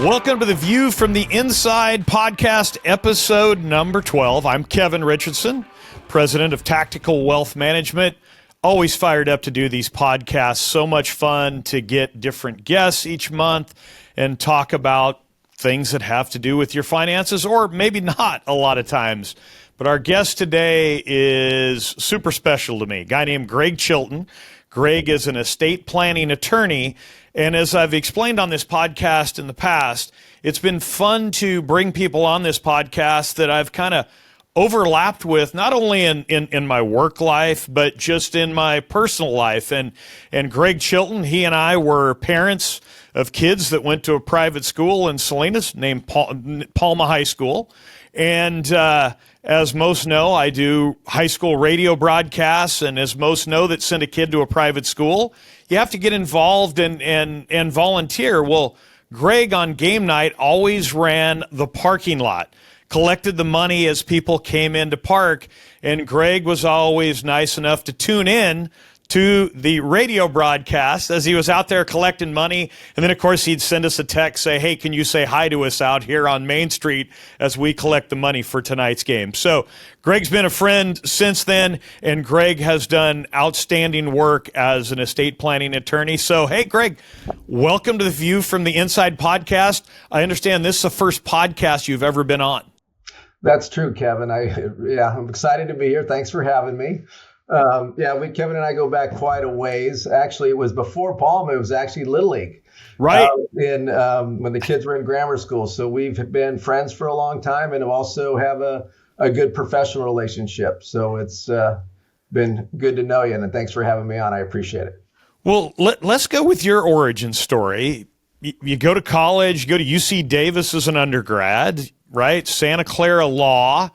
Welcome to the View from the Inside podcast, episode number 12. I'm Kevin Richardson, president of Tactical Wealth Management. Always fired up to do these podcasts. So much fun to get different guests each month and talk about things that have to do with your finances, or maybe not a lot of times. But our guest today is super special to me, a guy named Greg Chilton. Greg is an estate planning attorney, and as I've explained on this podcast in the past, it's been fun to bring people on this podcast that I've kind of overlapped with, not only in my work life, but just in my personal life. And Greg Chilton, he and I were parents of kids that went to a private school in Salinas named Palma High School. And as most know, I do high school radio broadcasts, and as most know that send a kid to a private school, you have to get involved and volunteer. Well, Greg on game night always ran the parking lot, collected the money as people came in to park, and Greg was always nice enough to tune in to the radio broadcast as he was out there collecting money. And then, of course, he'd send us a text, say, hey, can you say hi to us out here on Main Street as we collect the money for tonight's game? So Greg's been a friend since then, and Greg has done outstanding work as an estate planning attorney. So, hey, Greg, welcome to the View from the Inside podcast. I understand this is the first podcast you've ever been on. That's true, Kevin. I'm excited to be here. Thanks for having me. Kevin and I go back quite a ways. Actually, it was before Palma. It was actually Little League, right? When the kids were in grammar school. So we've been friends for a long time, and also have a good professional relationship. So it's been good to know you, and thanks for having me on. I appreciate it. Well, let's go with your origin story. You go to college, you go to UC Davis as an undergrad, right? Santa Clara Law.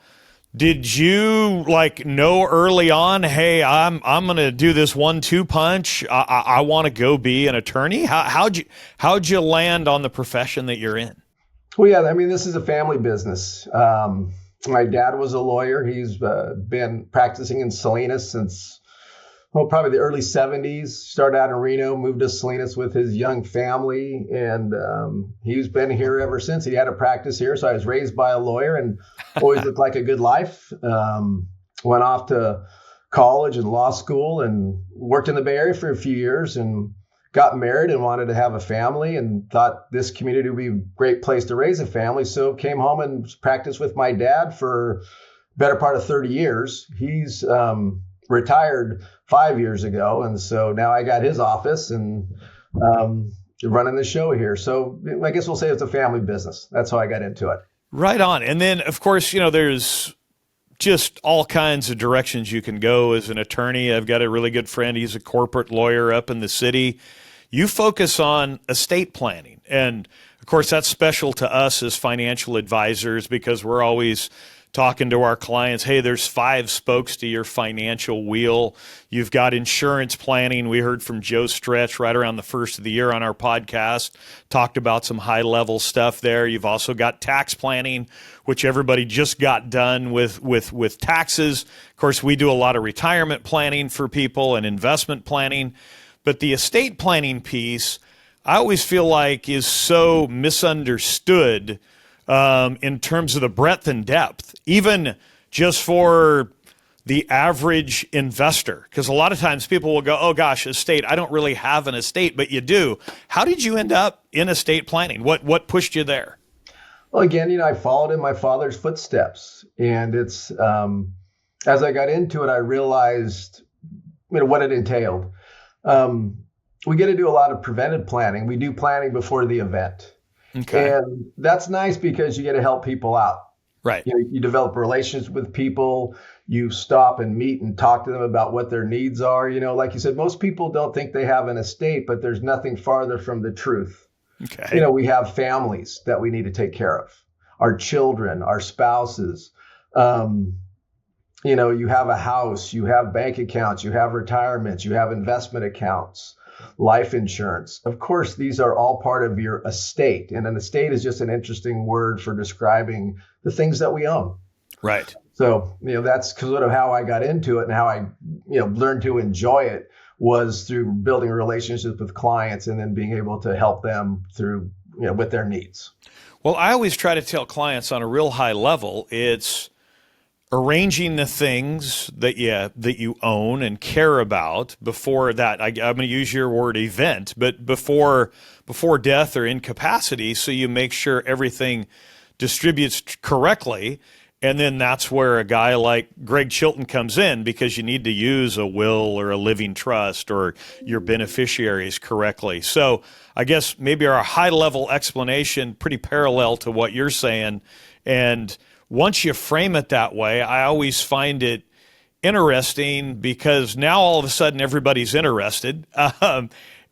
Did you know early on, hey, I'm going to do this 1-2 punch. I want to go be an attorney. How'd you land on the profession that you're in? Well, yeah, this is a family business. My dad was a lawyer. He's been practicing in Salinas since, probably the early 70s. Started out in Reno, moved to Salinas with his young family, and he's been here ever since. He had a practice here, so I was raised by a lawyer and always looked like a good life. Went off to college and law school and worked in the Bay Area for a few years and got married and wanted to have a family and thought this community would be a great place to raise a family. So came home and practiced with my dad for better part of 30 years. He's retired 5 years ago. And so now I got his office and running the show here. So I guess we'll say it's a family business. That's how I got into it. Right on. And then, of course, there's just all kinds of directions you can go as an attorney. I've got a really good friend. He's a corporate lawyer up in the city. You focus on estate planning. And, of course, that's special to us as financial advisors because we're always talking to our clients, hey, there's 5 spokes to your financial wheel. You've got insurance planning. We heard from Joe Stretch right around the first of the year on our podcast, talked about some high-level stuff there. You've also got tax planning, which everybody just got done with taxes. Of course, we do a lot of retirement planning for people and investment planning. But the estate planning piece, I always feel like is so misunderstood in terms of the breadth and depth, even just for the average investor. Because a lot of times people will go, oh gosh, estate, I don't really have an estate, but you do. How did you end up in estate planning? What pushed you there? Well, again, I followed in my father's footsteps. And it's, as I got into it, I realized, what it entailed. We get to do a lot of preventive planning. We do planning before the event. Okay. And that's nice because you get to help people out. Right. You develop relations with people. You stop and meet and talk to them about what their needs are. Like you said, most people don't think they have an estate, but there's nothing farther from the truth. Okay. We have families that we need to take care of, our children, our spouses. You have a house, you have bank accounts, you have retirements, you have investment accounts. Life insurance. Of course, these are all part of your estate. And an estate is just an interesting word for describing the things that we own. Right. So, that's sort of how I got into it and how I, learned to enjoy it was through building relationships with clients and then being able to help them through with their needs. Well, I always try to tell clients on a real high level, it's arranging the things that you own and care about before that. I'm going to use your word event, but before death or incapacity, so you make sure everything distributes correctly. And then that's where a guy like Greg Chilton comes in, because you need to use a will or a living trust or your beneficiaries correctly. So I guess maybe our high-level explanation pretty parallel to what you're saying. And once you frame it that way, I always find it interesting, because now all of a sudden everybody's interested.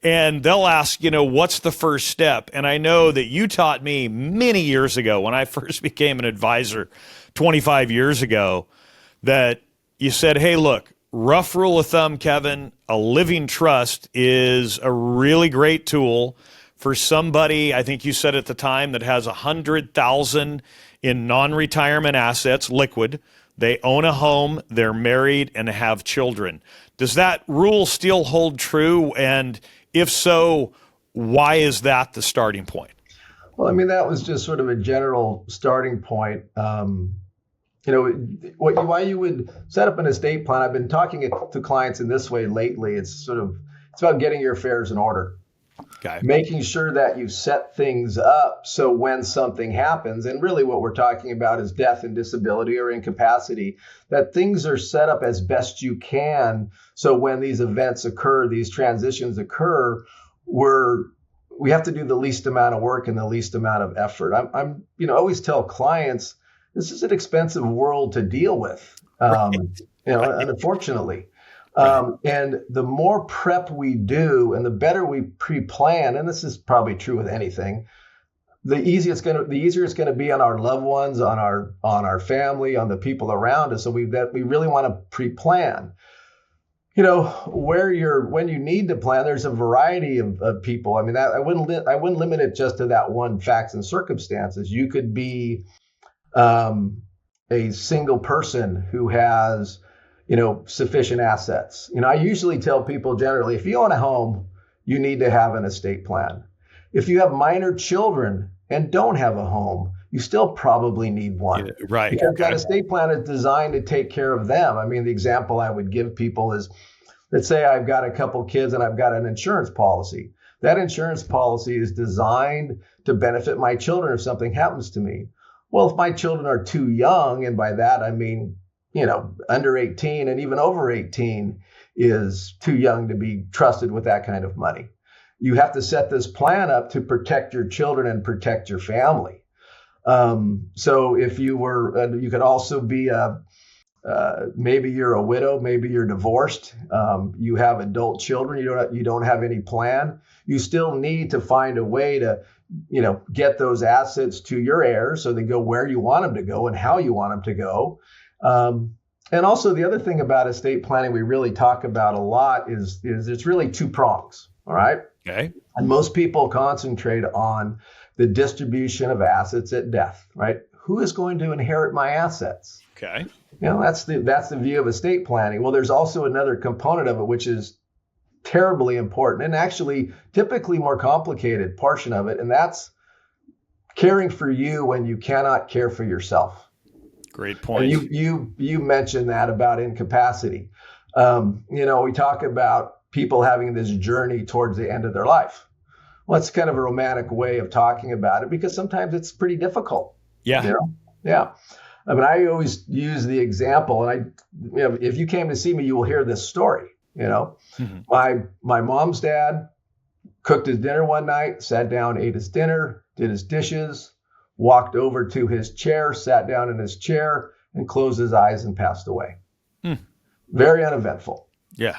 And they'll ask, what's the first step? And I know that you taught me many years ago, when I first became an advisor 25 years ago, that you said, hey, look, rough rule of thumb, Kevin, a living trust is a really great tool for somebody, I think you said at the time, that has 100,000 in non-retirement assets, liquid. They own a home, they're married, and have children. Does that rule still hold true? And if so, why is that the starting point? Well, I mean, that was just sort of a general starting point. Why you would set up an estate plan. I've been talking to clients in this way lately. It's about getting your affairs in order. Okay. Making sure that you set things up so when something happens, and really what we're talking about is death and disability or incapacity, that things are set up as best you can. So when these events occur, these transitions occur, we have to do the least amount of work and the least amount of effort. I'm always tell clients, this is an expensive world to deal with, unfortunately. And the more prep we do and the better we pre-plan, and this is probably true with anything, the easier it's going to be on our loved ones, on our family, on the people around us. So we really want to pre-plan. When you need to plan, there's a variety of people. I mean, I wouldn't limit it just to that one facts and circumstances. You could be a single person who has sufficient assets. I usually tell people generally, if you own a home, you need to have an estate plan. If you have minor children and don't have a home, you still probably need one. Yeah, right. Because that estate plan is designed to take care of them. I mean, the example I would give people is, let's say I've got a couple kids and I've got an insurance policy. That insurance policy is designed to benefit my children if something happens to me. Well, if my children are too young, and by that I mean under 18 and even over 18 is too young to be trusted with that kind of money. You have to set this plan up to protect your children and protect your family. So if you could also be maybe you're a widow, maybe you're divorced, you have adult children, you don't have any plan. You still need to find a way to get those assets to your heirs so they go where you want them to go and how you want them to go. And also the other thing about estate planning we really talk about a lot is it's really two prongs. All right. Okay. And most people concentrate on the distribution of assets at death, right? Who is going to inherit my assets? Okay. That's the view of estate planning. Well, there's also another component of it, which is terribly important and actually typically more complicated portion of it. And that's caring for you when you cannot care for yourself. Great point. And you mentioned that about incapacity. We talk about people having this journey towards the end of their life. Well, it's kind of a romantic way of talking about it because sometimes it's pretty difficult. Yeah. Yeah. I mean, I always use the example, and if you came to see me, you will hear this story. Mm-hmm. My mom's dad cooked his dinner one night, sat down, ate his dinner, did his dishes, walked over to his chair, sat down in his chair, and closed his eyes and passed away. Very uneventful. Yeah.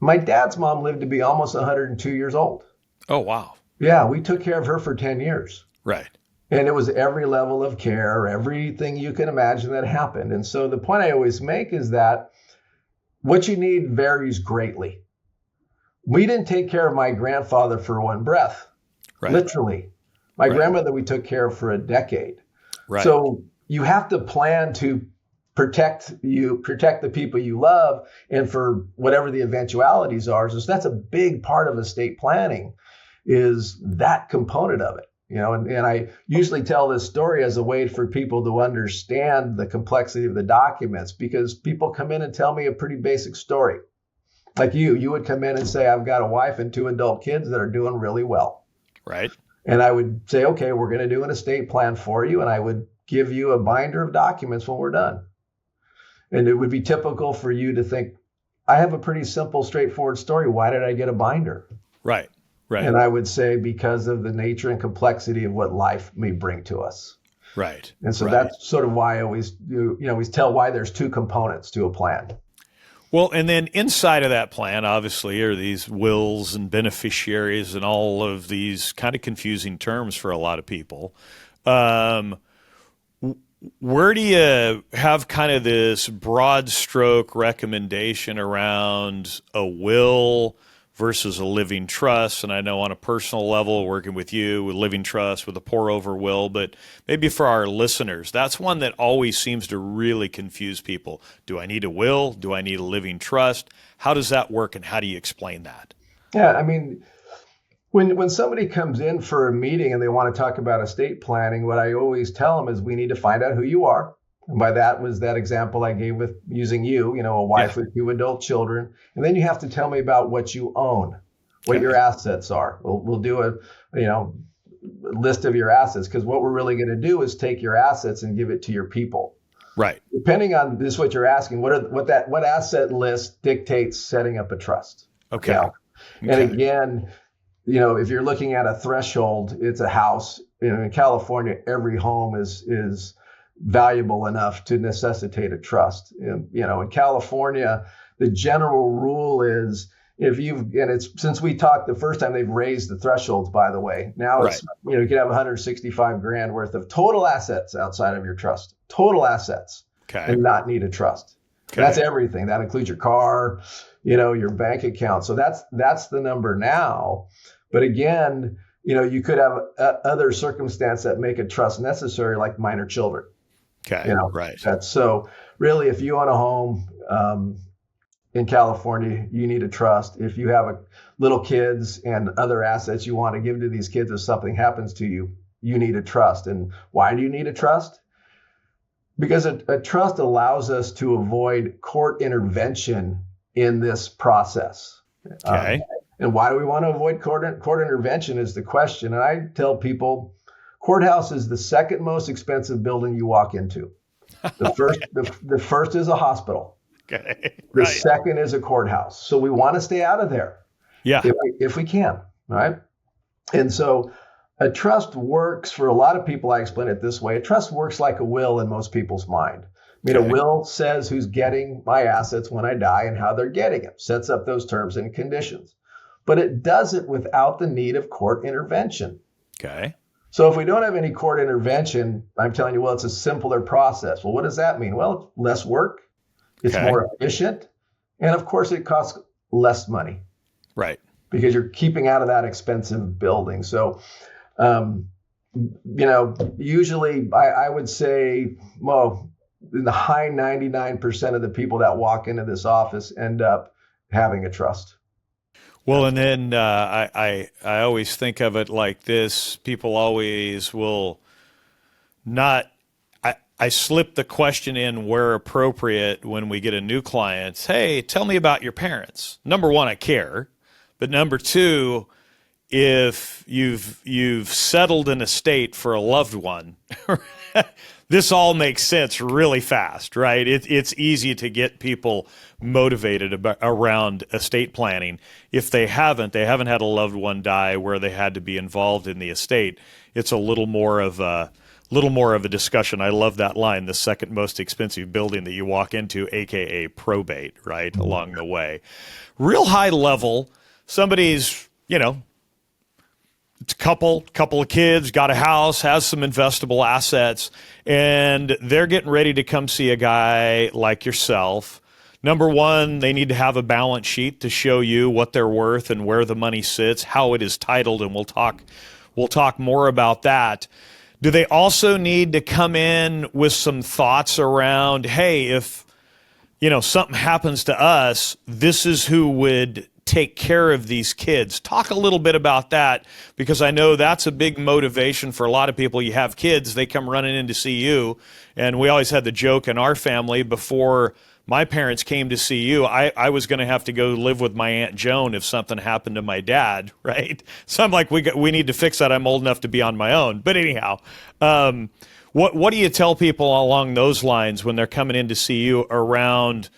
My dad's mom lived to be almost 102 years old. Oh, wow. Yeah, we took care of her for 10 years. Right. And it was every level of care, everything you can imagine that happened. And so the point I always make is that what you need varies greatly. We didn't take care of my grandfather for one breath, right. Literally. My grandmother we took care of for a decade. Right. So you have to plan to protect the people you love, and for whatever the eventualities are. So that's a big part of estate planning, is that component of it. And I usually tell this story as a way for people to understand the complexity of the documents, because people come in and tell me a pretty basic story. Like you would come in and say, I've got a wife and 2 adult kids that are doing really well. Right. And I would say, okay, we're going to do an estate plan for you. And I would give you a binder of documents when we're done. And it would be typical for you to think, I have a pretty simple, straightforward story. Why did I get a binder? Right. Right. And I would say because of the nature and complexity of what life may bring to us. Right. And so that's sort of why I always tell why there's 2 components to a plan. Well, and then inside of that plan, obviously, are these wills and beneficiaries and all of these kind of confusing terms for a lot of people. Where do you have kind of this broad stroke recommendation around a will versus a living trust? And I know on a personal level, working with you with living trust, with a pour over will, but maybe for our listeners, that's one that always seems to really confuse people. Do I need a will? Do I need a living trust? How does that work, and how do you explain that? Yeah, I mean, when somebody comes in for a meeting and they want to talk about estate planning, what I always tell them is we need to find out who you are. And by that was that example I gave with using a wife with 2 adult children. And then you have to tell me about what you own, what your assets are. We'll do a list of your assets, because what we're really going to do is take your assets and give it to your people. Right. Depending on this, what you're asking, what asset list dictates setting up a trust. Okay. Okay. And again, if you're looking at a threshold, it's a house. In California, every home is valuable enough to necessitate a trust. In California, the general rule is since we talked the first time, they've raised the thresholds, by the way. Now it's, you can have 165 grand worth of total assets outside of your trust, total assets, and not need a trust. Okay. That's everything. That includes your car, your bank account. So that's the number now. But again, you could have other circumstances that make a trust necessary, like minor children. Okay. Right. So really, if you own a home in California, you need a trust. If you have little kids and other assets you want to give to these kids if something happens to you, you need a trust. And why do you need a trust? Because a trust allows us to avoid court intervention in this process. Okay. And why do we want to avoid court intervention is the question. And I tell people, courthouse is the second most expensive building you walk into. The first is a hospital. Okay. The second is a courthouse. So we want to stay out of there. Yeah. If we can, right? And so a trust works for a lot of people. I explain it this way. A trust works like a will in most people's mind. A will says who's getting my assets when I die and how they're getting them, sets up those terms and conditions. But it does it without the need of court intervention. Okay. So if we don't have any court intervention, I'm telling you, it's a simpler process. Well, what does that mean? Well, it's less work, it's more efficient, and of course it costs less money. Right. Because you're keeping out of that expensive building. So, usually I would say, in the high 99% of the people that walk into this office end up having a trust. Well, and then I always think of it like this. People always will not – I slip the question in where appropriate when we get a new client. Hey, tell me about your parents. Number one, I care. But number two, if you've settled an estate for a loved one – this all makes sense really fast, right? It's easy to get people motivated around estate planning. If they haven't had a loved one die where they had to be involved in the estate, it's a little more of a discussion. I love that line, the second most expensive building that you walk into, AKA probate, right, along the way. Real high level, somebody's, it's a couple of kids, got a house, has some investable assets, and they're getting ready to come see a guy like yourself. Number one, they need to have a balance sheet to show you what they're worth and where the money sits, how it is titled, and we'll talk more about that. Do they also need to come in with some thoughts around, hey, if something happens to us, this is who would take care of these kids. Talk a little bit about that, because I know that's a big motivation for a lot of people. You have kids, they come running in to see you, and we always had the joke in our family, before my parents came to see you, I was going to have to go live with my Aunt Joan if something happened to my dad, right? So I'm like, we need to fix that. I'm old enough to be on my own. But anyhow, what do you tell people along those lines when they're coming in to see you around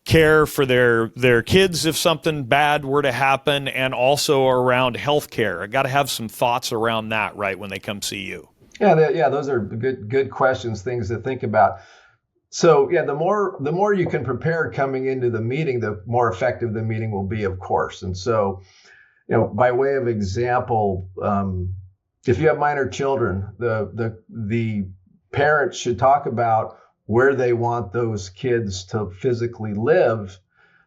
care for their kids if something bad were to happen, and also around health care? I got to have some thoughts around that, right, when they come see you. Yeah, those are good questions, things to think about. So yeah, the more you can prepare coming into the meeting, the more effective the meeting will be, of course. And so, by way of example, if you have minor children, the parents should talk about where they want those kids to physically live.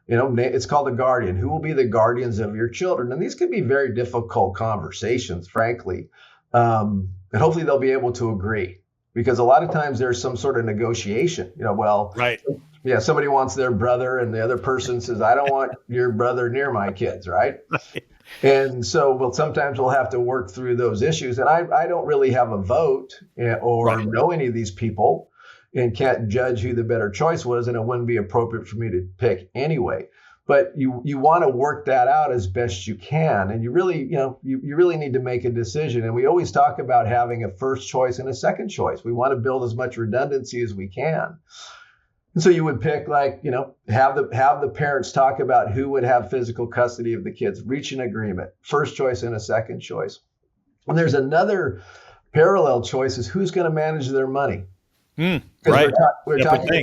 It's called a guardian. Who will be the guardians of your children? And these can be very difficult conversations, frankly. And hopefully they'll be able to agree. Because a lot of times there's some sort of negotiation, right. Yeah, somebody wants their brother and the other person says, I don't want your brother near my kids, right? Right. And so sometimes we'll have to work through those issues. And I don't really have a vote or right. know any of these people and can't judge who the better choice was. And it wouldn't be appropriate for me to pick anyway. But you want to work that out as best you can. And you really need to make a decision. And we always talk about having a first choice and a second choice. We want to build as much redundancy as we can. And so you would pick, have the parents talk about who would have physical custody of the kids, reach an agreement, first choice and a second choice. And there's another parallel choice, is who's going to manage their money. Right. We're talking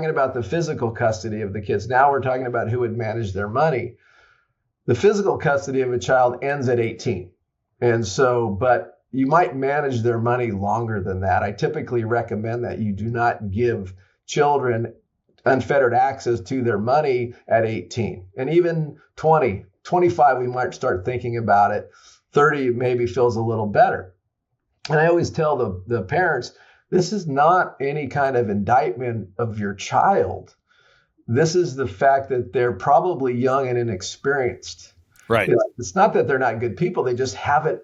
about the physical custody of the kids. Now we're talking about who would manage their money. The physical custody of a child ends at 18. And so, but you might manage their money longer than that. I typically recommend that you do not give children unfettered access to their money at 18. And even 20, 25, we might start thinking about it. 30 maybe feels a little better. And I always tell the parents, this is not any kind of indictment of your child. This is the fact that they're probably young and inexperienced. Right. It's not that they're not good people. They just haven't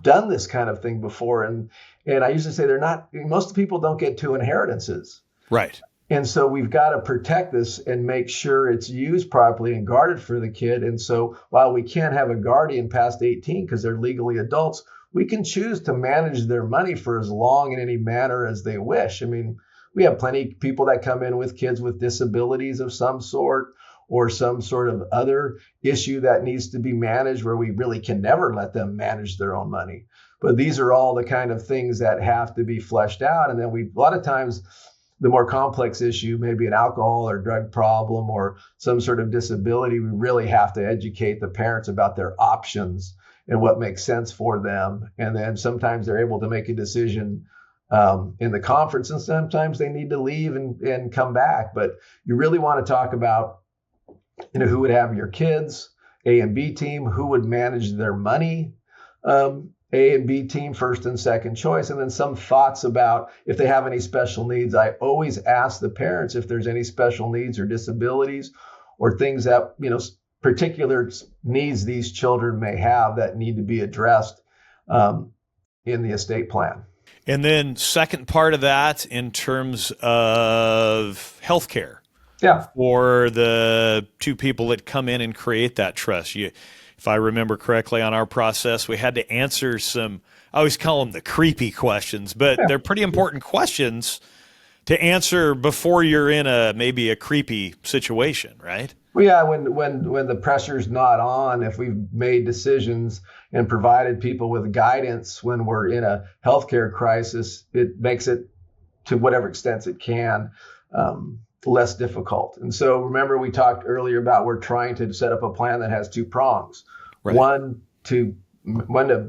done this kind of thing before. And I usually say most people don't get two inheritances. Right. And so we've got to protect this and make sure it's used properly and guarded for the kid. And so while we can't have a guardian past 18 because they're legally adults, we can choose to manage their money for as long in any manner as they wish. I mean, we have plenty of people that come in with kids with disabilities of some sort or some sort of other issue that needs to be managed where we really can never let them manage their own money. But these are all the kind of things that have to be fleshed out. And then a lot of times, the more complex issue, maybe an alcohol or drug problem or some sort of disability, we really have to educate the parents about their options and what makes sense for them. And then sometimes they're able to make a decision in the conference, and sometimes they need to leave and come back. But you really want to talk about, who would have your kids, A and B team, who would manage their money, A and B team, first and second choice, and then some thoughts about if they have any special needs. I always ask the parents if there's any special needs or disabilities or things that, particular needs these children may have that need to be addressed in the estate plan. And then second part of that in terms of healthcare. Yeah. For the two people that come in and create that trust. If I remember correctly on our process, we had to answer some, I always call them the creepy questions, but they're pretty important questions to answer before you're in maybe a creepy situation, right? Well, yeah, when the pressure's not on, if we've made decisions and provided people with guidance when we're in a healthcare crisis, it makes it, to whatever extent it can, less difficult. And so remember, we talked earlier about we're trying to set up a plan that has two prongs. Right. One to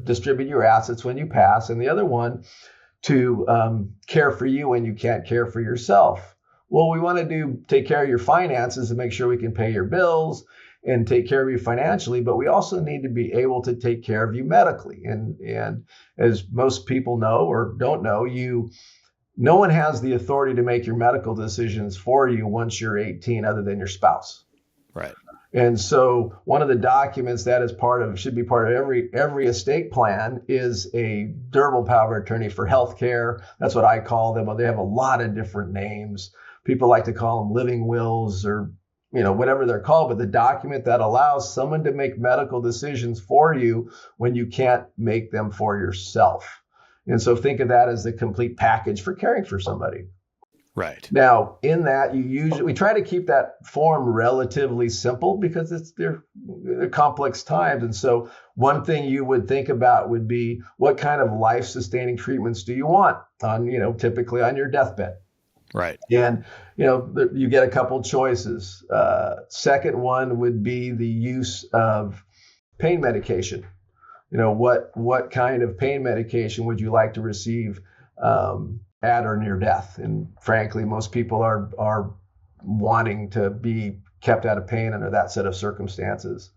distribute your assets when you pass, and the other one to care for you when you can't care for yourself. Well, we want to take care of your finances and make sure we can pay your bills and take care of you financially, but we also need to be able to take care of you medically. And as most people know or don't know, no one has the authority to make your medical decisions for you once you're 18 other than your spouse. Right. And so one of the documents that is should be part of every estate plan is a durable power of attorney for healthcare. That's what I call them. They have a lot of different names. People like to call them living wills or whatever they're called, but the document that allows someone to make medical decisions for you when you can't make them for yourself. And so think of that as the complete package for caring for somebody. Right. Now, in that, we try to keep that form relatively simple because they're complex times. And so one thing you would think about would be, what kind of life-sustaining treatments do you want typically on your deathbed? Right. And, you get a couple choices. Second one would be the use of pain medication. What kind of pain medication would you like to receive at or near death? And frankly, most people are wanting to be kept out of pain under that set of circumstances.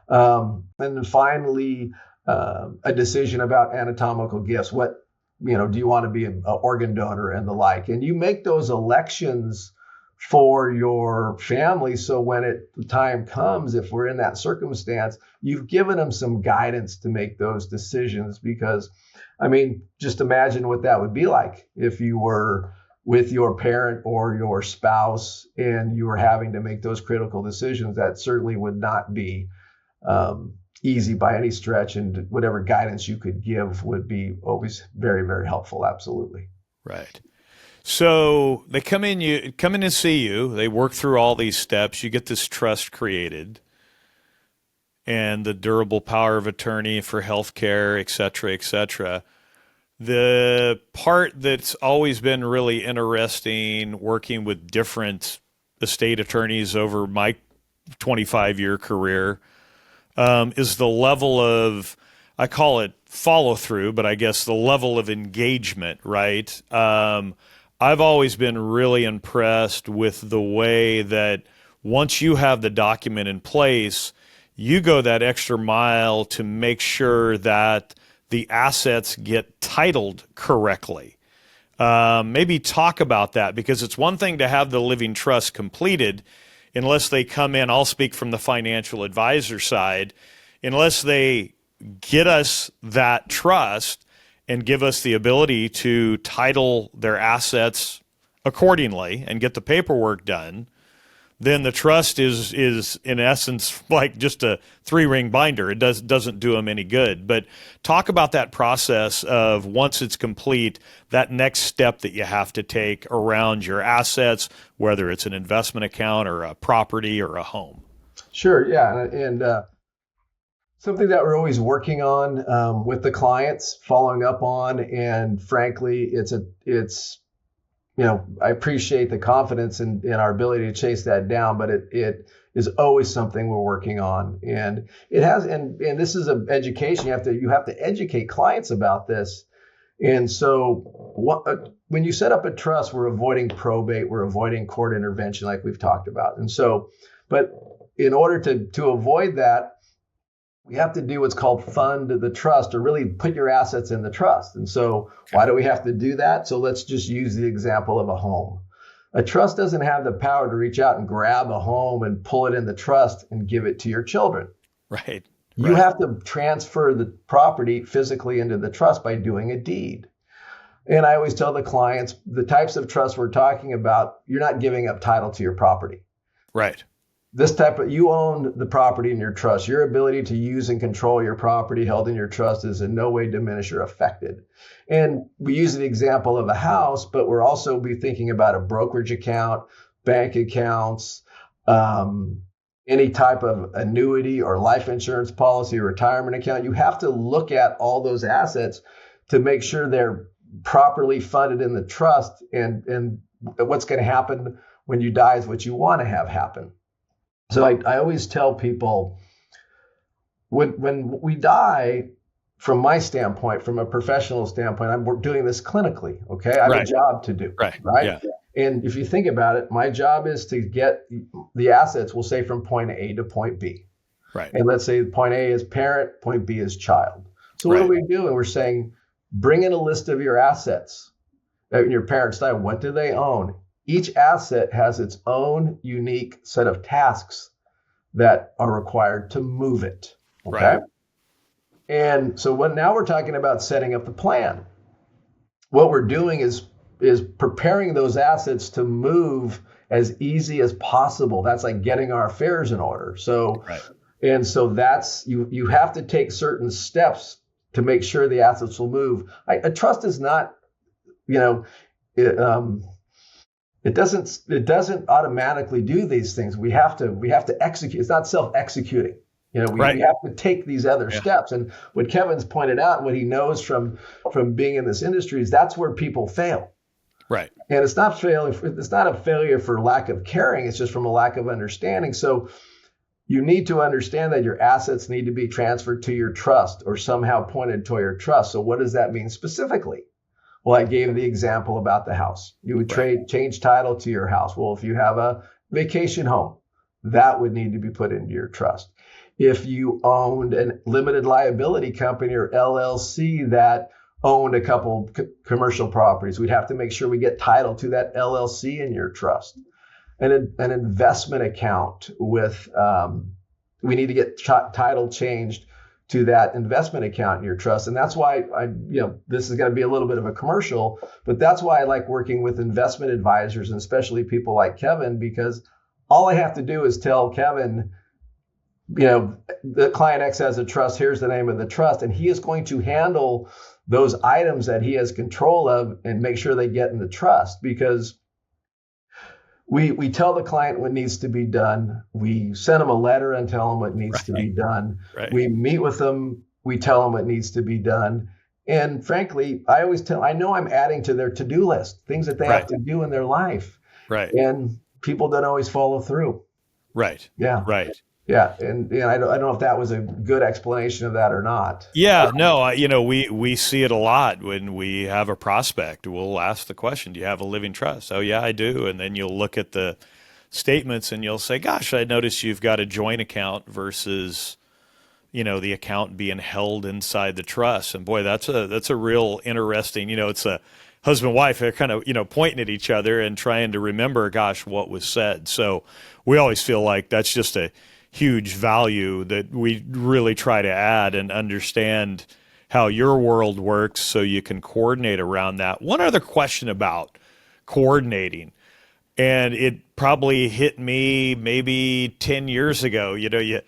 And then finally, a decision about anatomical gifts. What do you want to be an organ donor and the like? And you make those elections for your family. So when the time comes, if we're in that circumstance, you've given them some guidance to make those decisions. Because, just imagine what that would be like if you were with your parent or your spouse and you were having to make those critical decisions. That certainly would not be easy by any stretch, and whatever guidance you could give would be always very, very helpful. Absolutely. Right. So they come in and see you, they work through all these steps, you get this trust created and the durable power of attorney for healthcare, et cetera, et cetera. The part that's always been really interesting working with different estate attorneys over my 25-year career is the level of, I call it follow through, but I guess the level of engagement, right? I've always been really impressed with the way that once you have the document in place, you go that extra mile to make sure that the assets get titled correctly. Maybe talk about that, because it's one thing to have the living trust completed unless they come in, I'll speak from the financial advisor side, unless they get us that trust and give us the ability to title their assets accordingly and get the paperwork done, then the trust is in essence like just a 3-ring binder. It doesn't do them any good. But talk about that process of, once it's complete, that next step that you have to take around your assets, whether it's an investment account or a property or a home. Sure, yeah, and something that we're always working on with the clients, following up on, and frankly, I appreciate the confidence in our ability to chase that down, but it is always something we're working on. And it has, and this is an education. You have to educate clients about this. And so when you set up a trust, we're avoiding probate, we're avoiding court intervention like we've talked about. And so, but in order to avoid that, we have to do what's called fund the trust, or really put your assets in the trust. And so why do we have to do that? So let's just use the example of a home. A trust doesn't have the power to reach out and grab a home and pull it in the trust and give it to your children. Right. You have to transfer the property physically into the trust by doing a deed. And I always tell the clients, the types of trusts we're talking about, you're not giving up title to your property. Right. You own the property in your trust. Your ability to use and control your property held in your trust is in no way diminished or affected. And we use the example of a house, but we're also be thinking about a brokerage account, bank accounts, any type of annuity or life insurance policy or retirement account. You have to look at all those assets to make sure they're properly funded in the trust, and what's going to happen when you die is what you want to have happen. So I always tell people, when we die, from my standpoint, from a professional standpoint, we're doing this clinically, okay? I have a job to do, right? Yeah. And if you think about it, my job is to get the assets, we'll say, from point A to point B. Right. And let's say point A is parent, point B is child. So what do we do? And we're saying, bring in a list of your assets. Your parents die, what do they own? Each asset has its own unique set of tasks that are required to move it. Okay. Right. And so now we're talking about setting up the plan. What we're doing is preparing those assets to move as easy as possible. That's like getting our affairs in order. So, Right. And so that's, you have to take certain steps to make sure the assets will move. A trust is not, it doesn't automatically do these things. We have to execute. It's not self-executing. We have to take these other steps. And what Kevin's pointed out, what he knows from being in this industry, is that's where people fail. Right. And it's not a failure for lack of caring. It's just from a lack of understanding. So you need to understand that your assets need to be transferred to your trust or somehow pointed to your trust. So what does that mean specifically? Well, I gave the example about the house. You would change title to your house. Well, if you have a vacation home, that would need to be put into your trust. If you owned a limited liability company or LLC that owned a couple commercial properties, we'd have to make sure we get title to that LLC in your trust. An investment account with, we need to get title changed to that investment account in your trust. And that's why this is going to be a little bit of a commercial, but that's why I like working with investment advisors, and especially people like Kevin, because all I have to do is tell Kevin, the client X has a trust, here's the name of the trust, and he is going to handle those items that he has control of and make sure they get in the trust, because we tell the client what needs to be done. We send them a letter and tell them what needs to be done. Right. We meet with them. We tell them what needs to be done. And frankly, I know I'm adding to their to-do list, things that they have to do in their life. Right. And people don't always follow through. Right. Yeah. Right. Yeah. And I don't know if that was a good explanation of that or not. Yeah, no, we see it a lot when we have a prospect. We'll ask the question, do you have a living trust? Oh, yeah, I do. And then you'll look at the statements and you'll say, gosh, I noticed you've got a joint account versus, the account being held inside the trust. And boy, that's a real interesting, it's a husband and wife, they're kind of, pointing at each other and trying to remember, gosh, what was said. So we always feel like that's just a huge value that we really try to add and understand how your world works so you can coordinate around that. One other question about coordinating, and it probably hit me maybe 10 years ago. You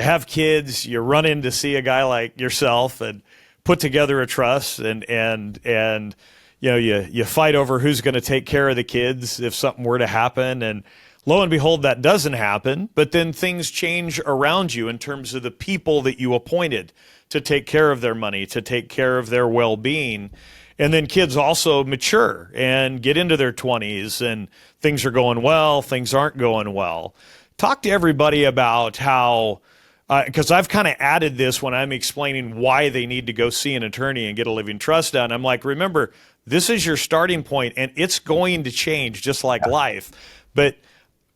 have kids, you run in to see a guy like yourself and put together a trust, and you fight over who's going to take care of the kids if something were to happen, and lo and behold, that doesn't happen, but then things change around you in terms of the people that you appointed to take care of their money, to take care of their well-being. And then kids also mature and get into their 20s, and things are going well, things aren't going well. Talk to everybody about how, because I've kind of added this when I'm explaining why they need to go see an attorney and get a living trust done. I'm like, remember, this is your starting point, and it's going to change just like life. But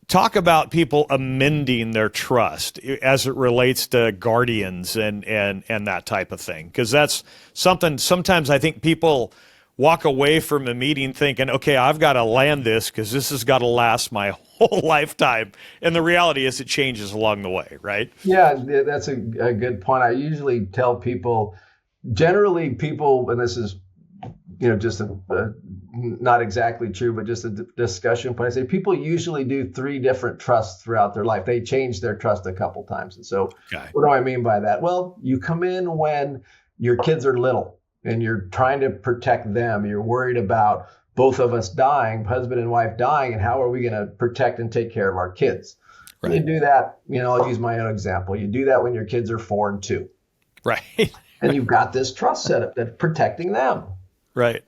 talk about people amending their trust as it relates to guardians and that type of thing. Because that's something, sometimes I think people walk away from a meeting thinking, okay, I've got to land this because this has got to last my whole lifetime. And the reality is it changes along the way, right? Yeah, that's a good point. I usually tell people, generally people, and this is, just not exactly true, but just a discussion point. I say people usually do 3 different trusts throughout their life. They change their trust a couple times. And so What do I mean by that? Well, you come in when your kids are little and you're trying to protect them. You're worried about both of us dying, husband and wife dying, and how are we going to protect and take care of our kids? Right. You do that, I'll use my own example. You do that when your kids are 4 and 2. Right. And you've got this trust set up that's protecting them. Right.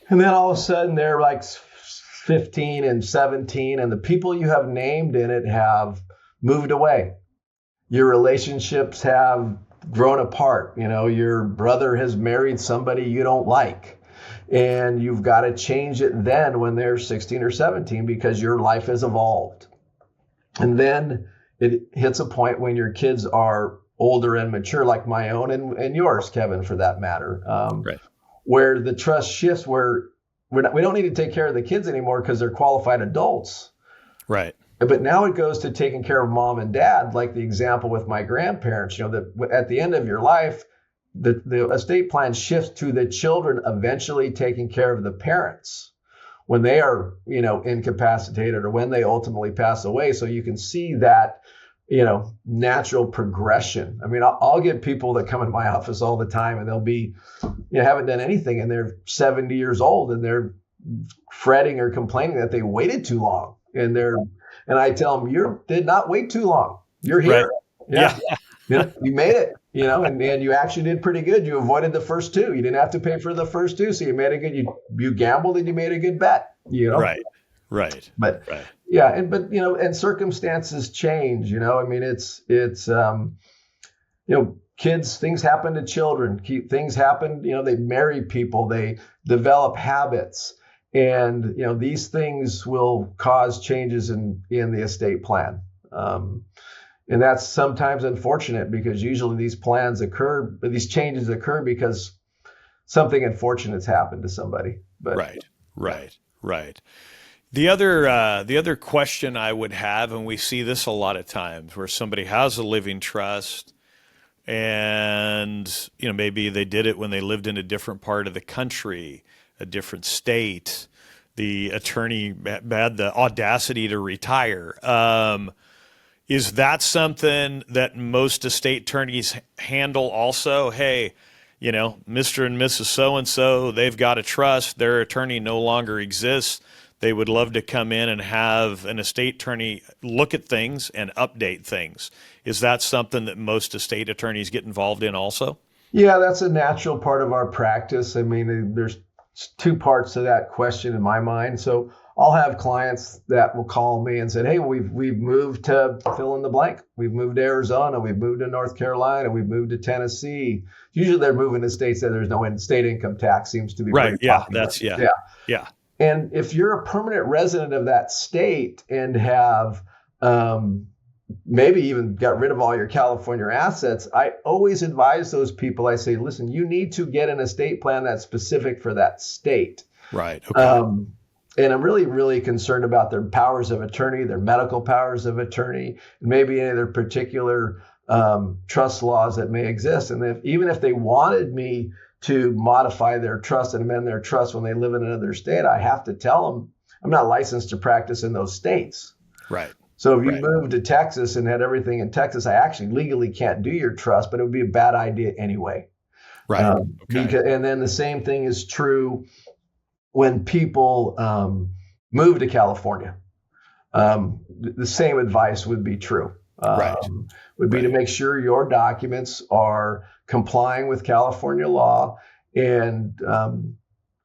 And then all of a sudden they're like 15 and 17, and the people you have named in it have moved away. Your relationships have grown apart. Your brother has married somebody you don't like. And you've got to change it then when they're 16 or 17 because your life has evolved. And then it hits a point when your kids are older and mature, like my own and yours, Kevin, for that matter. Right. Where the trust shifts, where we don't need to take care of the kids anymore because they're qualified adults. Right. But now it goes to taking care of mom and dad, like the example with my grandparents. That at the end of your life, the estate plan shifts to the children eventually taking care of the parents when they are, incapacitated or when they ultimately pass away. So you can see that, natural progression. I mean, I'll get people that come in my office all the time and they'll be, haven't done anything and they're 70 years old and they're fretting or complaining that they waited too long. And I tell them, you did not wait too long. You're here. Right. Yeah. You made it, and you actually did pretty good. You avoided the first two. You didn't have to pay for the first two. So you made you gambled and you made a good bet, Right. But right. yeah. And circumstances change, I mean, it's kids, things happen to children, things happen, they marry people, they develop habits. And, these things will cause changes in the estate plan. And that's sometimes unfortunate because usually these changes occur because something unfortunate's happened to somebody. But Right. The other question I would have, and we see this a lot of times, where somebody has a living trust and, maybe they did it when they lived in a different part of the country, a different state. The attorney had the audacity to retire. Is that something that most estate attorneys handle also? Hey, Mr. and Mrs. So-and-so, they've got a trust. Their attorney no longer exists. They would love to come in and have an estate attorney look at things and update things. Is that something that most estate attorneys get involved in also? Yeah, that's a natural part of our practice. I mean, there's two parts to that question in my mind. So I'll have clients that will call me and say, hey, we've moved to fill in the blank. We've moved to Arizona. We've moved to North Carolina. We've moved to Tennessee. Usually they're moving to states that there's no state income tax seems to be right. Yeah, popular. Yeah. And if you're a permanent resident of that state and have maybe even got rid of all your California assets, I always advise those people, I say, listen, you need to get an estate plan that's specific for that state. Right. Okay. And I'm really, really concerned about their powers of attorney, their medical powers of attorney, and maybe any of their particular trust laws that may exist. And even if they wanted me to modify their trust and amend their trust when they live in another state, I have to tell them I'm not licensed to practice in those states. Right. So if you moved to Texas and had everything in Texas, I actually legally can't do your trust, but it would be a bad idea anyway. Right. And then the same thing is true when people move to California. The same advice would be true. Would be to make sure your documents are complying with California law and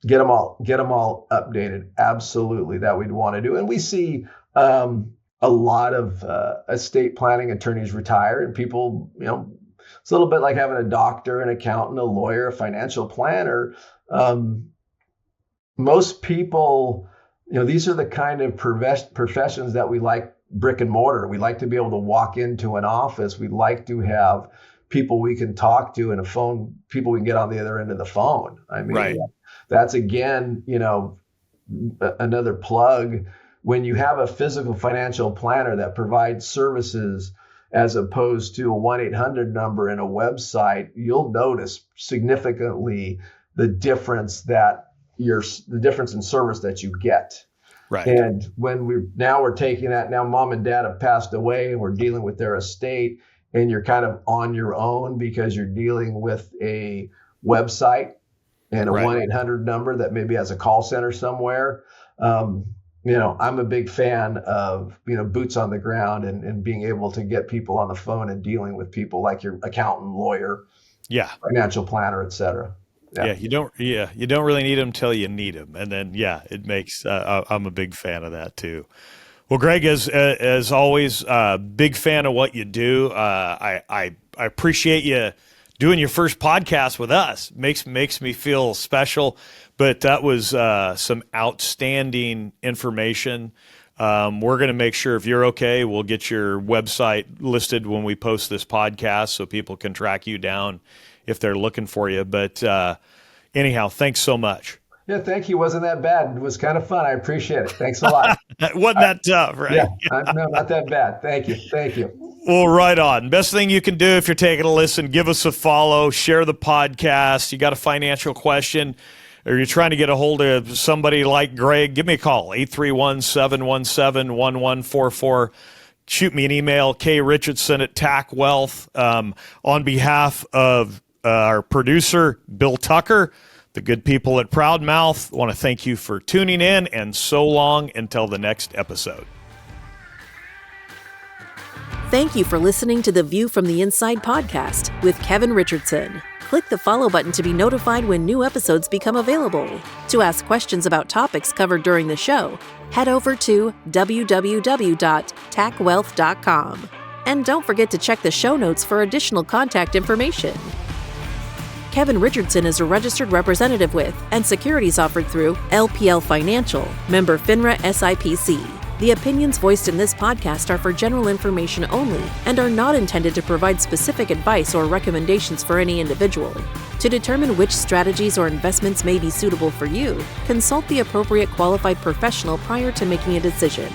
get them all updated. Absolutely, that we'd want to do. And we see a lot of estate planning attorneys retire, and people, it's a little bit like having a doctor, an accountant, a lawyer, a financial planner. Most people, these are the kind of professions that we like brick and mortar. We like to be able to walk into an office. We like to have people we can talk to and people we can get on the other end of the phone. I mean, that's again, another plug. When you have a physical financial planner that provides services as opposed to a 1-800 number and a website, you'll notice significantly the difference in service that you get. Right. And when we're taking that, now mom and dad have passed away and we're dealing with their estate, and you're kind of on your own because you're dealing with a website and a 1-800 number that maybe has a call center somewhere. I'm a big fan of, boots on the ground and being able to get people on the phone and dealing with people like your accountant, lawyer, financial planner, et cetera. Yeah, you don't really need them till you need them, and then it makes. I'm a big fan of that too. Well, Greg, as always, big fan of what you do. I appreciate you doing your first podcast with us. Makes me feel special. But that was some outstanding information. We're going to make sure, if you're okay, we'll get your website listed when we post this podcast so people can track you down if they're looking for you. But anyhow, thanks so much. Yeah, thank you. Wasn't that bad. It was kind of fun. I appreciate it. Thanks a lot. Wasn't that tough, right? Yeah, no, not that bad. Thank you. Thank you. Well, right on. Best thing you can do if you're taking a listen, give us a follow, share the podcast. You got a financial question, or you're trying to get a hold of somebody like Greg, give me a call, 831-717-1144. Shoot me an email, krichardson@TAC on behalf of our producer, Bill Tucker, the good people at Proudmouth. I want to thank you for tuning in, and so long until the next episode. Thank you for listening to the View from the Inside podcast with Kevin Richardson. Click the follow button to be notified when new episodes become available. To ask questions about topics covered during the show, head over to www.tacwealth.com. And don't forget to check the show notes for additional contact information. Kevin Richardson is a registered representative with and securities offered through LPL Financial, member FINRA SIPC. The opinions voiced in this podcast are for general information only and are not intended to provide specific advice or recommendations for any individual. To determine which strategies or investments may be suitable for you, consult the appropriate qualified professional prior to making a decision.